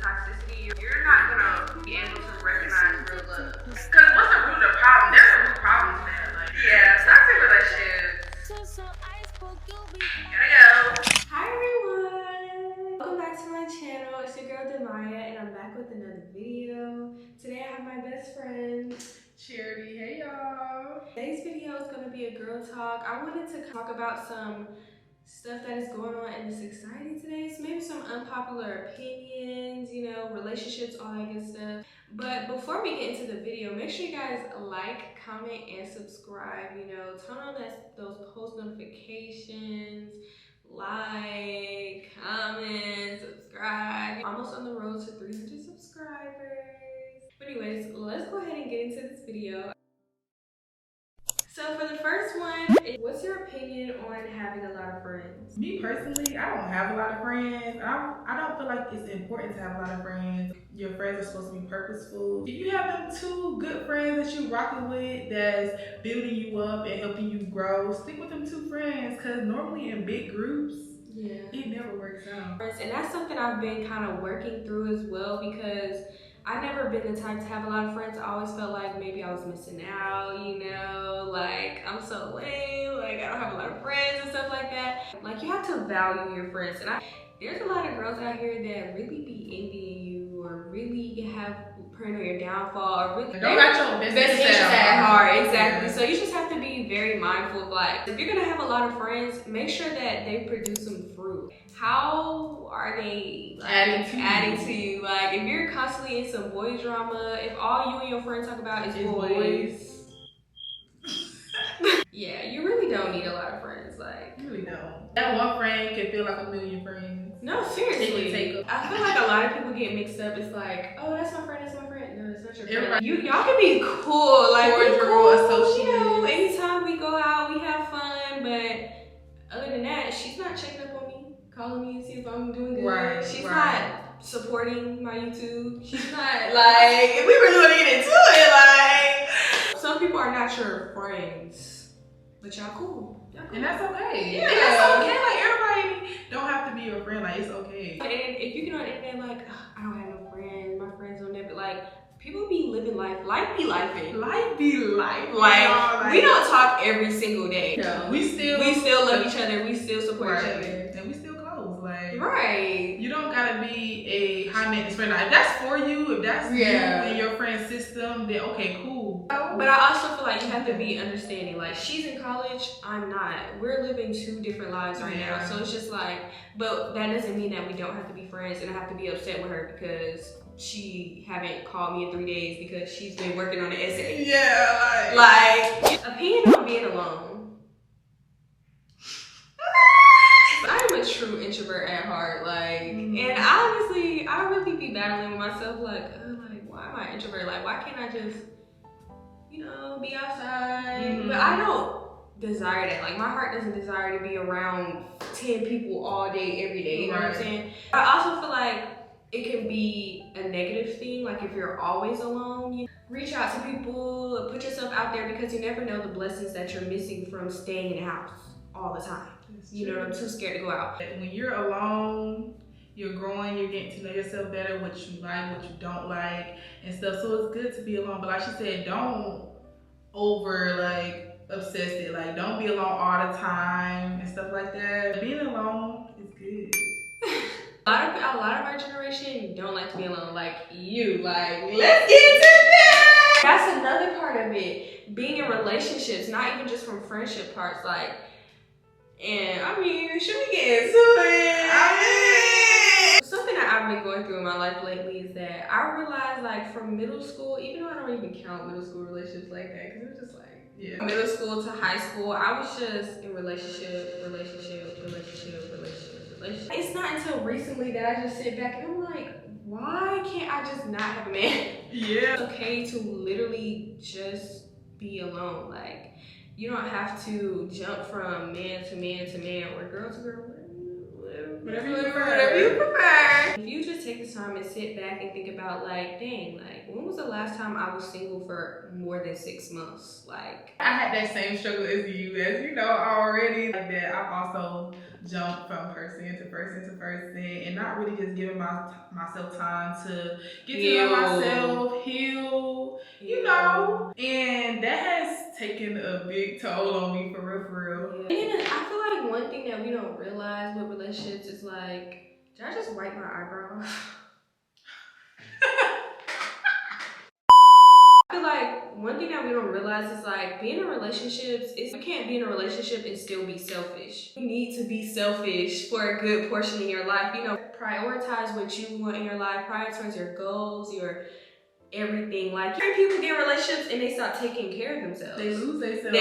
toxicity, you're not gonna be able to recognize real love. Because what's the root of the problem? There's a root problems there. Like, yeah, toxic relationships. Gotta go. Hi everyone! Welcome back to my channel. It's your girl Demaya and I'm back with another video. Today I have my best friend Charity. Hey y'all. Today's video is going to be a girl talk. I wanted to talk about some stuff that is going on in the society today. So maybe some unpopular opinions, you know, relationships, all that good stuff. But before we get into the video, make sure you guys like, comment, and subscribe. You know, turn on those post notifications. Like, comment, subscribe. Almost on the road to 300 subscribers. But anyways, let's go ahead and get into this video. So for the first one, what's your opinion on having a lot of friends? Me personally, I don't have a lot of friends. I don't feel like it's important to have a lot of friends. Your friends are supposed to be purposeful. If you have them two good friends that you rocking with that's building you up and helping you grow, stick with them two friends, because normally in big groups, it never works out. And that's something I've been kind of working through as well, because I've never been the type to have a lot of friends. I always felt like maybe I was missing out, you know, like I'm so lame, like I don't have a lot of friends and stuff like that. Like you have to value your friends. And there's a lot of girls out here that really be envying you or really have praying on your downfall or really don't got your best interests at heart. Exactly. So you just have to be very mindful of like, if you're gonna have a lot of friends, make sure that they produce some fruit. How are they like, adding to you? Like if you're constantly in some boy drama, if all you and your friends talk about is boys. Yeah, you really don't need a lot of friends. Like you really don't. That one friend can feel like a million friends. No, seriously. I feel like a lot of people get mixed up. It's like, oh, that's my friend, that's my friend. No, it's not your friend. Y'all can be cool, like we're cool, associates. You know, anytime we go out, we have fun. But other than that, she's not checking up on me, calling me to see if I'm doing good. Right. She's not supporting my YouTube. She's not like, if we really want to get into it, like some people are not your friends, but y'all cool. And that's okay. Yeah. And that's okay. Like everybody don't have to be your friend. Like it's okay. And if you get on the internet like, I don't have no friends, my friends don't never, like people be living life. Life be lifing. Life be life. Like we don't talk every single day. No, we still love each other. We still support each other. And we still close. Like right. You don't gotta be a high maintenance friend. Like, if that's for you, if that's you and your friend's system, then okay, cool. But I also feel like you have to be understanding. Like she's in college, I'm not. We're living two different lives right now. So it's just like, but that doesn't mean that we don't have to be friends and I have to be upset with her because she haven't called me in 3 days because she's been working on the essay. Yeah, like opinion on being alone. I'm a true introvert at heart, like, and honestly, I really be battling with myself, like, why am I an introvert? Like, why can't I just, you know, be outside? But I don't desire that. Like, my heart doesn't desire to be around 10 people all day, every day. You know what I'm saying? I also feel like it can be a negative thing. Like, if you're always alone, you reach out to people, put yourself out there because you never know the blessings that you're missing from staying in the house all the time. You know, I'm too scared to go out. When you're alone, you're growing, you're getting to know yourself better, what you like, what you don't like, and stuff. So it's good to be alone. But like she said, don't over like obsess it. Like don't be alone all the time and stuff like that. Being alone is good. A lot of our generation don't like to be alone. Like you, like let's get into that. That's another part of it. Being in relationships, not even just from friendship parts, like. And I mean, should we get into it? Something that I've been going through in my life lately is that I realized, like, from middle school, even though I don't even count middle school relationships like that, because it was just like, middle school to high school, I was just in relationship. It's not until recently that I just sit back and I'm like, why can't I just not have a man? Yeah. It's okay to literally just be alone, like. You don't have to jump from man to man to man or girl to girl, whatever. Whatever you prefer. Whatever you prefer. If you just take the time and sit back and think about like, dang, like when was the last time I was single for more than 6 months? Like I had that same struggle as you know already. Like that, I've also jumped from person to person to person, and not really just giving myself time to get to know myself, heal, you know. And that has taken a big toll on me, for real. Yeah. And I feel like one thing that we don't realize with relationships is like, did I just wipe my eyebrows? I feel like one thing that we don't realize is like being in relationships is you can't be in a relationship and still be selfish. You need to be selfish for a good portion of your life. You know, prioritize what you want in your life, prioritize your goals, your everything. Like people get in relationships and they stop taking care of themselves. They lose themselves.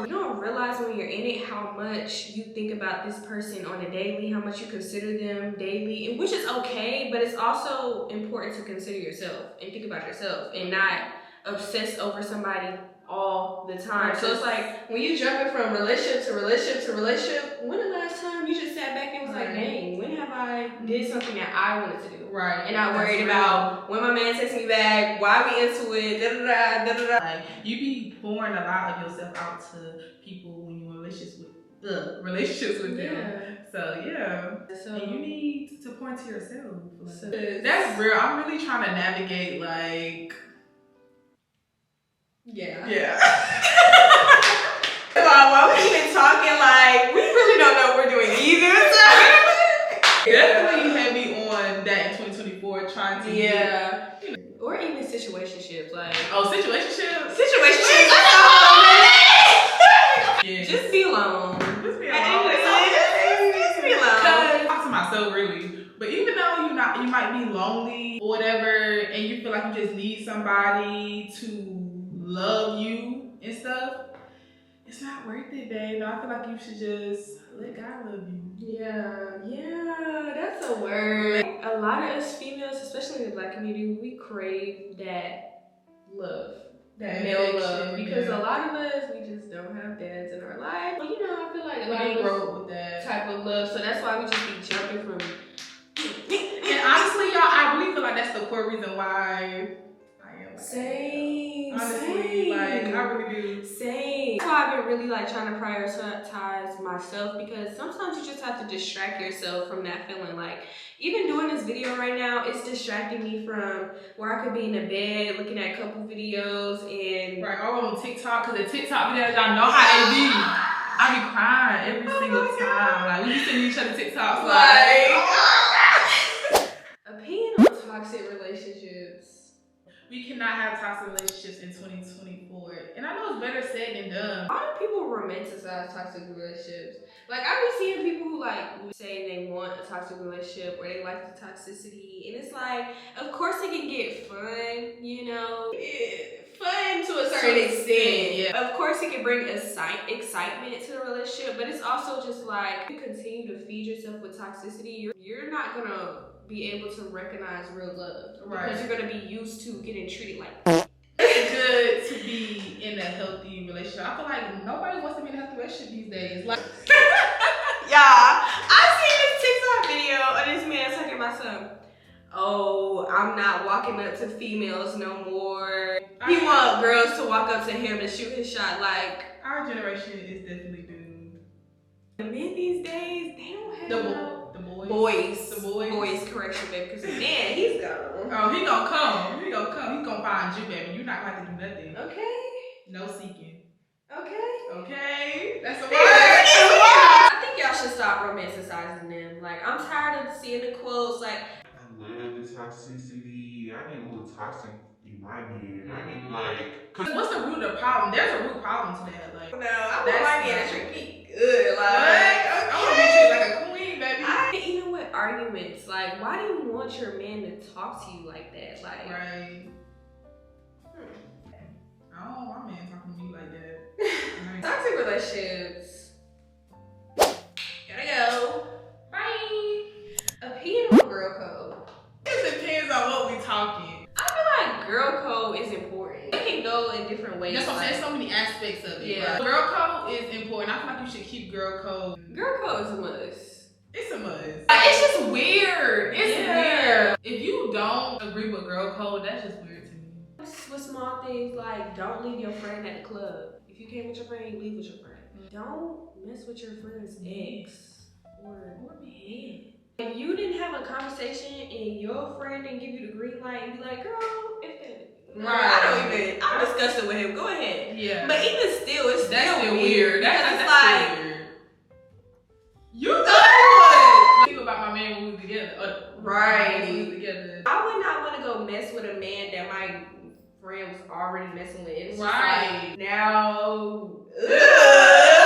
You don't realize when you're in it how much you think about this person on a daily, how much you consider them daily, which is okay, but it's also important to consider yourself and think about yourself and not obsess over somebody all the time. So it's like when you jumping from relationship to relationship to relationship, when the last time you just sat back and was like, dang, when have I did something that I wanted to do? Right. And not worried about when my man texts me back, why we into it, da da da da da. Like you be pouring a lot of yourself out to people when you're in relationships with them. So yeah. So, and you need to pour into yourself. Like, that's real. I'm really trying to navigate like While we even talking, like we really don't know what we're doing either. Definitely heavy on that in 2024, trying to or even situationships, like situationships. Just be alone. Just be alone. Talk to myself really. But even though you might be lonely or whatever, and you feel like you just need somebody to love you and stuff, it's not worth it, babe. I feel like you should just let God love you. Yeah, that's a word. A lot of us females, especially in the Black community, we crave that love, that male love, because a lot of us, we just don't have dads in our life. But you know, I feel like a lot of us grow up with that type of love, so that's why we just be jumping from. And honestly, y'all, I really feel like that's the core reason why I am. Same. Like I really do. Same. That's why I've been really like trying to prioritize myself, because sometimes you just have to distract yourself from that feeling. Like even doing this video right now, it's distracting me from where I could be in the bed looking at a couple videos and all on TikTok, because the TikTok videos, y'all know how they be. I be crying every single time. Like we be sending each other TikToks opinion on toxic relationships. We cannot have toxic relationships in 2024. And I know it's better said than done. A lot of people romanticize toxic relationships. Like I be seeing people who like say they want a toxic relationship or they like the toxicity, and it's like, of course it can get fun, you know, fun to a certain extent. Yeah. Of course it can bring excitement to the relationship, but it's also just like, if you continue to feed yourself with toxicity, you're not gonna be able to recognize real love, because you're gonna be used to getting treated like. It's good to be in a healthy relationship. I feel like nobody wants to be in a healthy relationship these days. Like, I seen this TikTok video of this man talking about something. Oh, I'm not walking up to females no more. He want girls to walk up to him and shoot his shot. Like our generation is definitely doomed. The men these days, they don't have boys, correction, baby, because the man, he's gone. Oh, he gonna come. He gonna find you, baby. You're not going to do nothing. Okay. No seeking. Okay. That's a word. I think y'all should stop romanticizing them. Like, I'm tired of seeing the quotes like, I love the toxicity. I need a little toxic in my man. I need like. Cause what's the root of the problem? There's a root problem to that. Like, no, I want my man to treat me good. Like, okay. I want to be treated like a queen, baby. Even with arguments, like, why do you want your man to talk to you like that? Like, right. I don't want my man talking to me like that. Toxic relationships. Gotta go. Bye. Opinion on girl code. It depends on what we talking. I feel like girl code is important. It can go in different ways. That's what I'm saying. So many aspects of it. Yeah. Girl code is important. I feel like you should keep girl code. Girl code is a must. Christmas. It's just weird. It's weird. If you don't agree with girl code, that's just weird to me. With small things like don't leave your friend at the club. If you came with your friend, you leave with your friend. Don't mess with your friend's ex or man. If you didn't have a conversation and your friend didn't give you the green light and be like, girl, I'm disgusted with him. Go ahead. Yeah. But even still, it's still weird. That's like weird. You thought think about my man when we was together. Right. When we was together. I would not want to go mess with a man that my friend was already messing with. It's right. Like, now.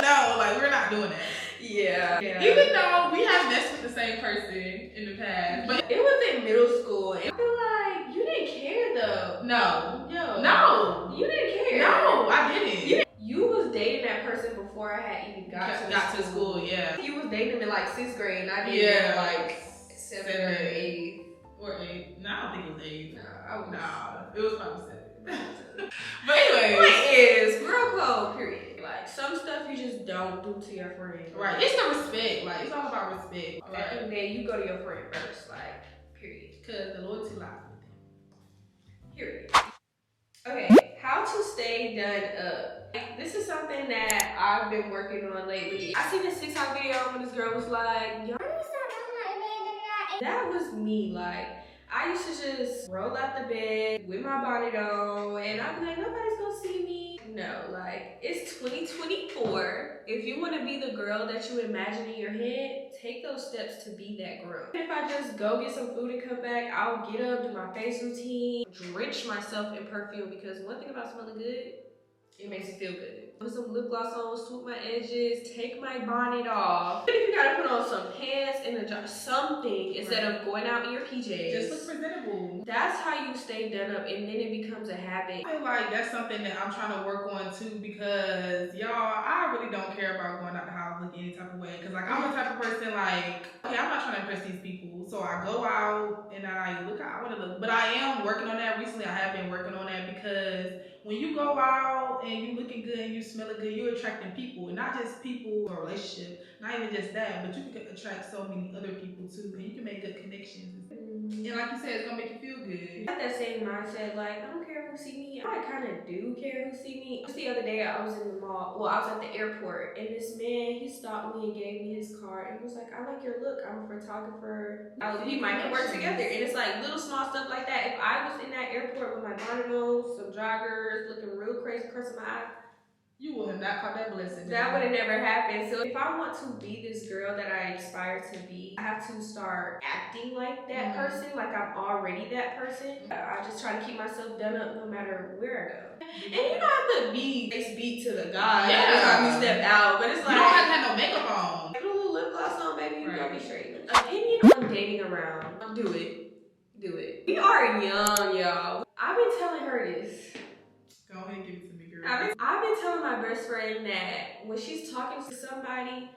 No, like we're not doing that. Yeah. Even though we have messed with the same person in the past. But it was in middle school. I feel like you didn't care though. No. Yo. No. You didn't care. No, I didn't. You was dating that person before I had even got to school. Yeah. You was dating him in like 6th grade and I dated him in like 7th or 8th. Or 8th. No, I don't think it was 8th. No, it was probably 7th. But anyway. Point is, girl code, period. Like, some stuff you just don't do to your friend. Right. It's the respect. Like, it's all about respect. At the end of the day, you go to your friend first. Like, period. Because the loyalty lies with them. Period. Okay, how to stay done up. This is something that I've been working on lately. I seen this TikTok video when this girl was like, yo, that was me. Like, I used to just roll out the bed with my bonnet on and I'd be like, nobody's gonna see me. No, like, it's 2024. If you want to be the girl that you imagine in your head, take those steps to be that girl. If I just go get some food and come back, I'll get up, do my face routine, drench myself in perfume, because one thing about smelling good, it makes you feel good. Put some lip gloss on, swoop my edges, take my bonnet off. Even if you gotta put on some pants and something instead of going out in your PJs. Just look presentable. That's how you stay done up, and then it becomes a habit. I feel like that's something that I'm trying to work on too, because y'all, I really don't care about going out the house looking any type of way. Cause like I'm the type of person like, okay, I'm not trying to impress these people, so I go out and I like look how I want to look. But I am working on that recently. I have been working on that because when you go out and you looking good and you smelling good, you're attracting people, and not just people for a relationship, not even just that, but you can attract so many other people too, and you can make good connections. And like you said, it's gonna make you feel good. I have that same mindset, like, I don't care who see me. I kind of do care who see me. Just the other day, I was in the mall. Well, I was at the airport, and this man, he stopped me and gave me his card, and was like, I like your look. I'm a photographer. We might can work together. And it's like little small stuff like that. If I was in that airport with my bonnet on, some joggers, looking real crazy, crossing my eye, you would have not caught that blessing. That would have never happened. So if I want to be this girl that I aspire to be, I have to start acting like that person, like I'm already that person. I just try to keep myself done up no matter where I go. And you don't have to be face beat to the God every time you step out, but it's like, you don't have to have no makeup on. Put a little lip gloss on, baby, you gonna be straight. Opinion on dating around. Do it. Do it. We are young, y'all. I've been telling her this. Go ahead and give it to me, girl. I've been telling my best friend that when she's talking to somebody,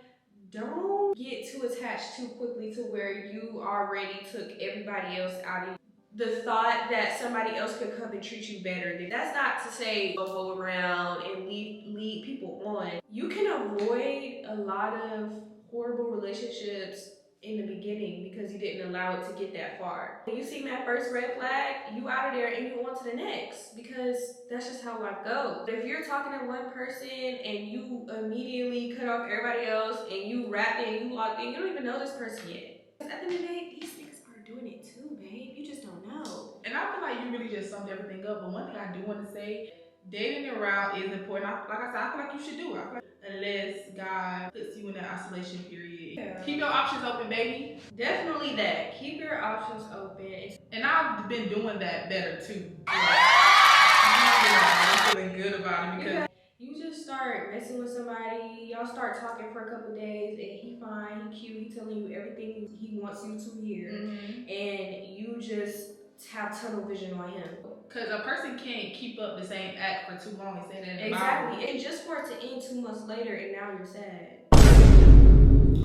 don't get too attached too quickly to where you already took everybody else out of the thought that somebody else could come and treat you better. That's not to say go around and lead people on. You can avoid a lot of horrible relationships in the beginning because you didn't allow it to get that far. When you see that first red flag, you out of there and you on to the next, because that's just how life goes. If you're talking to one person and you immediately cut off everybody else and you wrapped in, you locked in, you don't even know this person yet. At the end of the day, these niggas are doing it too, babe. You just don't know. And I feel like you really just summed everything up. But one thing I do want to say, dating around is important. Like I said, I feel like you should do it. I feel like unless God puts you in that isolation period. Yeah. Keep your options open, baby. Definitely that. Keep your options open. And I've been doing that better too. I'm feeling good about it because you just start messing with somebody, y'all start talking for a couple days, and he fine, he cute, he telling you everything he wants you to hear, and you just have tunnel vision on him. Because a person can't keep up the same act for too long and say that exactly, and just for it to end 2 months later, and now you're sad.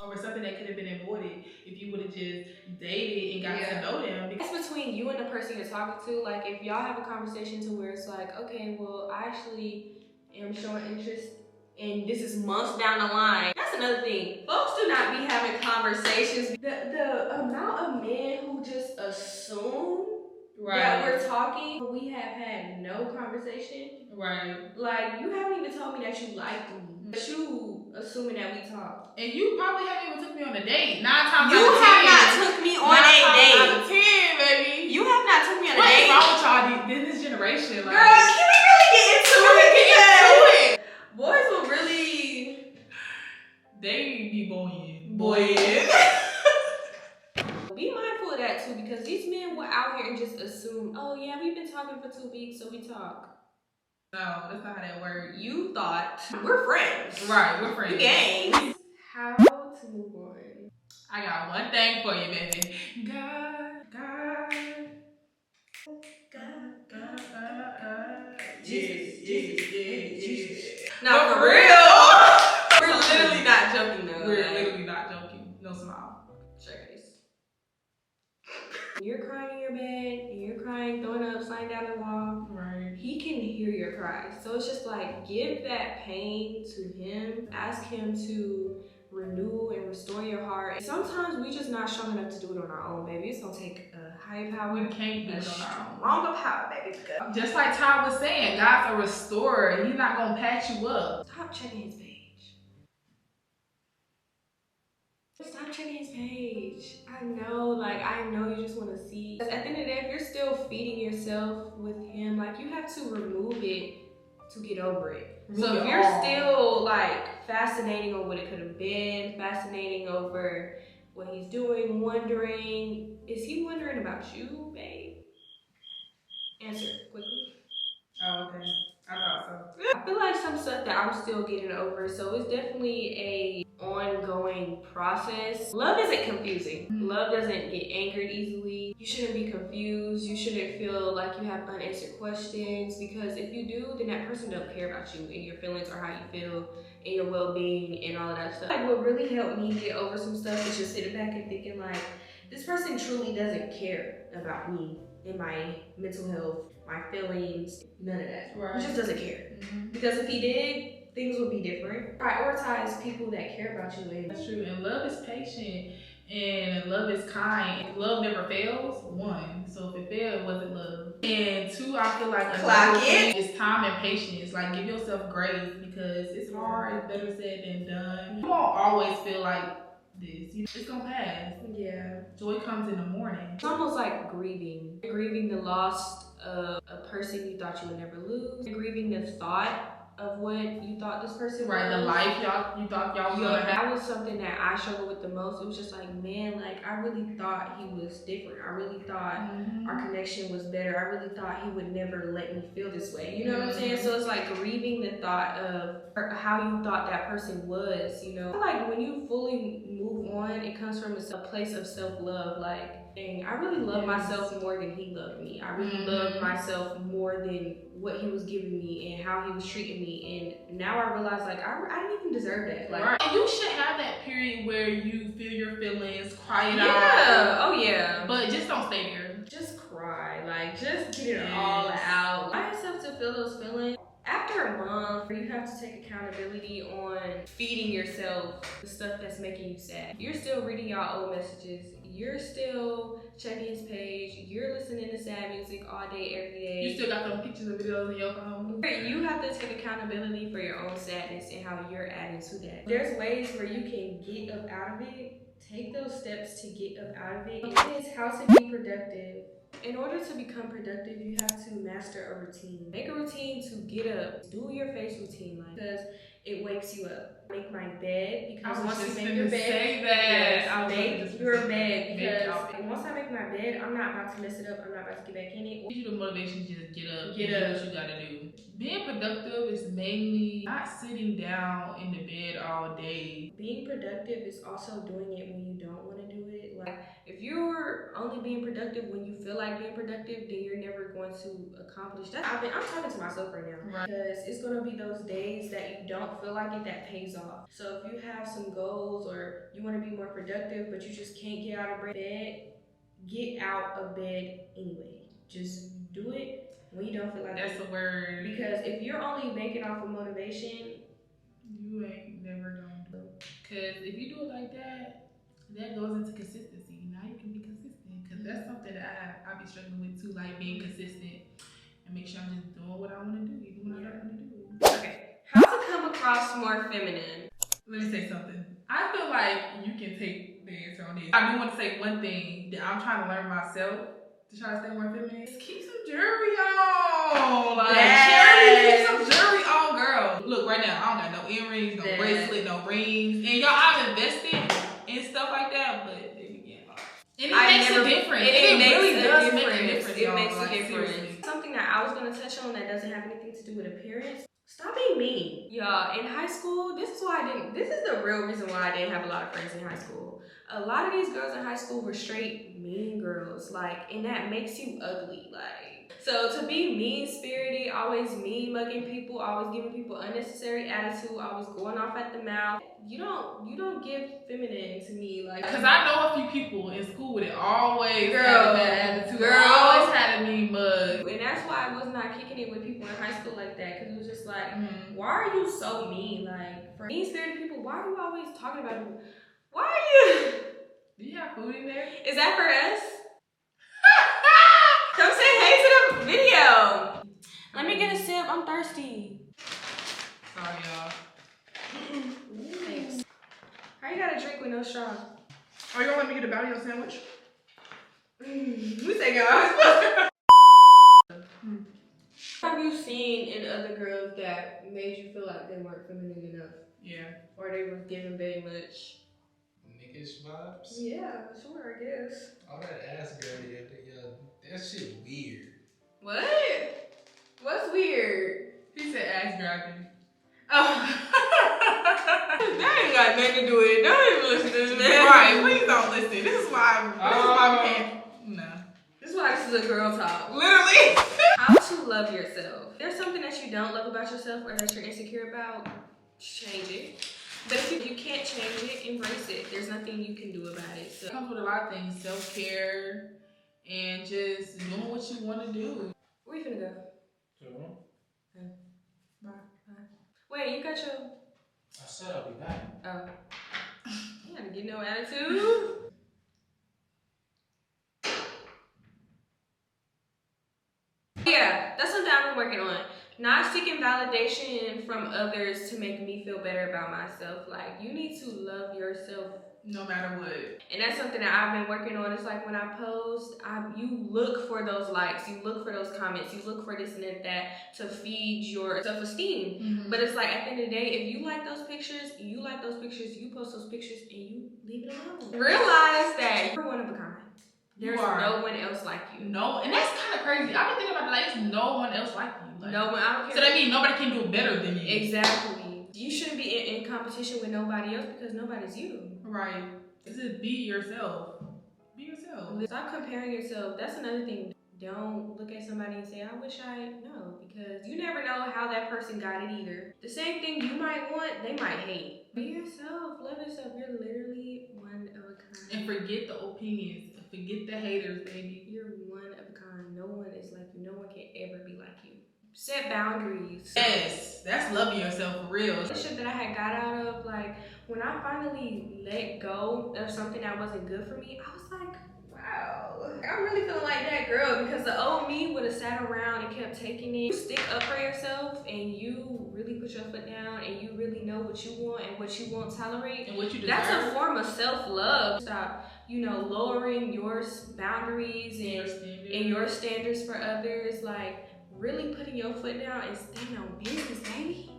Or something that could have been avoided if you would have just dated and got to know them. It's between you and the person you're talking to. Like, if y'all have a conversation to where it's like, okay, well, I actually am showing interest and this is months down the line. That's another thing. Folks do not be having conversations. The amount of men who just assume that we're talking, we have had no conversation. Right. Like, you haven't even told me that you like me, but you assuming that we talk. And you probably haven't even took me on a date. 9 times you out of 10. have not took me on a date. 9 times out of 10, baby. You have not took me on a What date. is wrong with y'all this generation? Like, girl, can we really get into it? Boys will really, they be boying. Be mindful of that too, because these men will out here and just assume, oh yeah, we've been talking for 2 weeks, so we talk. No, that's not how that works. You thought we're friends. Right, we're friends. We gang. How to move on? I got one thing for you, baby. God. Jesus. No, for real. We're literally not joking though. We're literally not joking. No smile. Check this. You're crying in your bed, and you're crying, throwing up, sliding down the wall. Right. He can hear your cries. So it's just like, give that pain to him. Ask him to renew and restore your heart. Sometimes we just not strong enough to do it on our own, baby. It's gonna take a higher power. We can't do it on our own. Stronger power, baby. Just like Ty was saying, God's a restorer. He's not gonna patch you up. Stop checking his page. Stop checking his page. I know you just want to see. At the end of the day, if you're still feeding yourself with him, like, you have to remove it to get over it. So if you're still like fascinating on what it could have been, fascinating over what he's doing, wondering, is he wondering about you, babe? Answer quickly. Oh, okay. I thought so. I feel like some stuff that I'm still getting over, so it's definitely a ongoing process. Love isn't confusing. Love doesn't get angered easily. You shouldn't be confused. You shouldn't feel like you have unanswered questions, because if you do, then that person don't care about you and your feelings or how you feel and your well-being and all of that stuff. Like, what really helped me get over some stuff is just sitting back and thinking, like, this person truly doesn't care about me and my mental health, my feelings, none of that. Right. He just doesn't care. Because if he did, things would be different. Prioritize people that care about you. And that's true. And love is patient, and love is kind. Love never fails. 1. So if it failed, it wasn't love. And 2, I feel like another thing is time and patience. Like, give yourself grace, because it's hard. It's better said than done. You won't always feel like this. It's gonna pass. Yeah. Joy comes in the morning. It's almost like grieving. Grieving the loss of a person you thought you would never lose. Grieving the thought of what you thought this person right, was. The life you thought y'all was gonna have. That was something that I struggled with the most. It was just like, man, like, I really thought he was different. I really thought our connection was better. I really thought he would never let me feel this way. You know what I'm saying? So it's like grieving the thought of how you thought that person was, you know? I feel like when you fully move on, it comes from a place of self-love. Like, dang, I really love myself more than he loved me. I really loved myself more than what he was giving me and how he was treating me. And now I realize, like, I didn't even deserve that. Like, right. And you should have that period where you feel your feelings, cry it out. Yeah. Oh yeah. But just don't stay there. Just cry. Like, just get it all out. Allow yourself to feel those feelings. After a month, you have to take accountability on feeding yourself the stuff that's making you sad. You're still reading y'all old messages. You're still checking his page. You're listening to sad music all day, every day. You still got them pictures and videos in your phone. You have to take accountability for your own sadness and how you're adding to that. There's ways where you can get up out of it. Take those steps to get up out of it. It is how to be productive. In order to become productive, you have to master a routine. Make a routine to get up. Do your face routine, like, because it wakes you up. Make my bed, because once you make your bed, make your bed, because once I make my bed, I'm not about to mess it up. I'm not about to get back in it. Give you the motivation to just get up, do what you gotta do. Being productive is mainly not sitting down in the bed all day. Being productive is also doing it when you don't want to do it. Like, if you're only being productive when you feel like being productive, then you're never going to accomplish that. I'm talking to myself right now, because it's going to be those days that you don't feel like it that pays off. So if you have some goals or you want to be more productive, but you just can't get out of bed, get out of bed anyway. Just do it when you don't feel like it. That's the word. Because if you're only banking off of motivation, ain't never gonna do it. Cause if you do it like that, that goes into consistency. Now you can be consistent. Cause that's something that I be struggling with too, like being consistent and make sure I'm just doing what I want to do, even when I don't want to do it. Okay, how to come across more feminine? Let me say something. I feel like you can take the answer on this. I do want to say one thing that I'm trying to learn myself to try to stay more feminine. Just keep some jewelry on. Like, keep some jewelry on, girl. Look, right now, I don't got no earrings, no bracelet, no rings. And y'all, I've invested in stuff like that, but and it makes a difference. It really does make a difference. It makes a like, difference. Seriously. Something that I was going to touch on that doesn't have anything to do with appearance. Stop being mean. Y'all, in high school, this is the real reason why I didn't have a lot of friends in high school. A lot of these girls in high school were straight mean girls, like, and that makes you ugly, like. So to be mean-spirited, always mean-mugging people, always giving people unnecessary attitude, always going off at the mouth, you don't give feminine to me, like. Cause I know a few people in school that always had a bad attitude. Always had a mean mug. And that's why I was not kicking it with people in high school like that. Cause it was just like, why are you so mean? Like, for mean-spirited people, why are you always talking about people? Why are you? Do you have food in there? Is that for us? Come say hey to the video. Let me get a sip. I'm thirsty. Sorry, y'all. Thanks. How you got a drink with no straw? Are you gonna let me get a bite of your sandwich? Who's that guy? Have you seen in other girls that made you feel like they weren't feminine enough? Yeah. Or they were giving very much? Niggish vibes? Yeah, sure, I guess. All that ass girl, that shit weird. What? What's weird? He said ass grabbing. Oh. That ain't got nothing to do with it. Don't even listen to this man. Right, please don't listen. This is why we can't. No. This is why this is a girl talk. Literally. How to love yourself. If there's something that you don't love about yourself or that you're insecure about, change it. But if you can't change it, embrace it. There's nothing you can do about it. So. It comes with a lot of things. Self-care and just doing what you want to do. Where you finna go? To the room? Okay. Bye. Wait, you got your... I said I'll be back. Oh. You gotta get no attitude. Yeah, that's something I've been working on. Not seeking validation from others to make me feel better about myself. Like, you need to love yourself no matter what. And that's something that I've been working on. It's like when I post, you look for those likes, you look for those comments, you look for this and that to feed your self-esteem. Mm-hmm. But it's like at the end of the day, if you like those pictures, you post those pictures and you leave it alone. Realize that you're one of a kind. There's no one else like you. No, and that's kind of crazy. I've been thinking about that. Like, there's no one else like you. Like, no one. I don't care. So that means nobody can do it better than you. Exactly. You shouldn't be in competition with nobody else because nobody's you. Right. Just be yourself. Be yourself. Stop comparing yourself. That's another thing. Don't look at somebody and say, I wish I know, because you never know how that person got it either. The same thing you might want, they might hate. Be yourself. Love yourself. You're literally one of a kind. And forget the opinions. Forget the haters, baby. You're one of a kind. No one is like you. No one can ever be like you. Set boundaries. Yes, that's loving yourself for real. The shit that I had got out of, like, when I finally let go of something that wasn't good for me, I was like, wow, I'm really feeling like that girl, because the old me would have sat around and kept taking it. You stick up for yourself and you really put your foot down and you really know what you want and what you won't tolerate. And what you deserve. That's a form of self-love. Stop, lowering your boundaries and your standards for others. Like, really putting your foot down and stand on business, baby.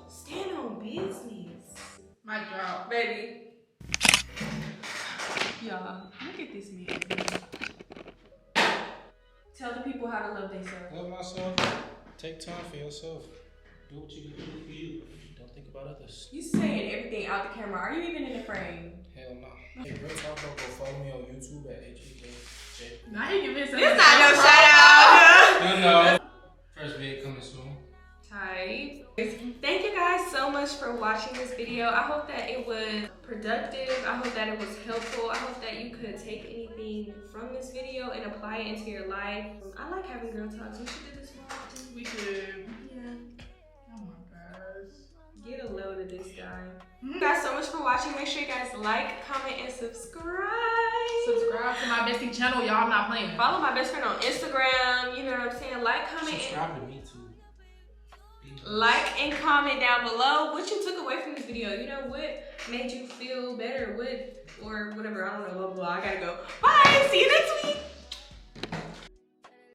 Stand on business. Mic drop. Baby. Y'all, look at this man. Tell the people how to love themselves. Love myself. Take time for yourself. Do what you can do for you. Don't think about others. You saying everything out the camera. Are you even in the frame? Hell no. Hey, real talk, go follow me on YouTube at HEJ. Now you give me It's not no shout out. No. First vid coming soon. Tight. Thank you guys so much for watching this video. I hope that it was productive. I hope that it was helpful. I hope that you could take anything from this video and apply it into your life. I like having girl talks. We should do this more often. We should. Yeah. Oh my gosh. Get a load of this guy. Thank you guys so much for watching. Make sure you guys like, comment, and subscribe. Subscribe to my bestie channel, y'all. I'm not playing. Follow my best friend on Instagram. You know what I'm saying? Like, comment, Subscribe to me too. like and comment down below what you took away from this video. You know, what made you feel better, or whatever. I don't know, blah, blah, blah. I gotta go. Bye.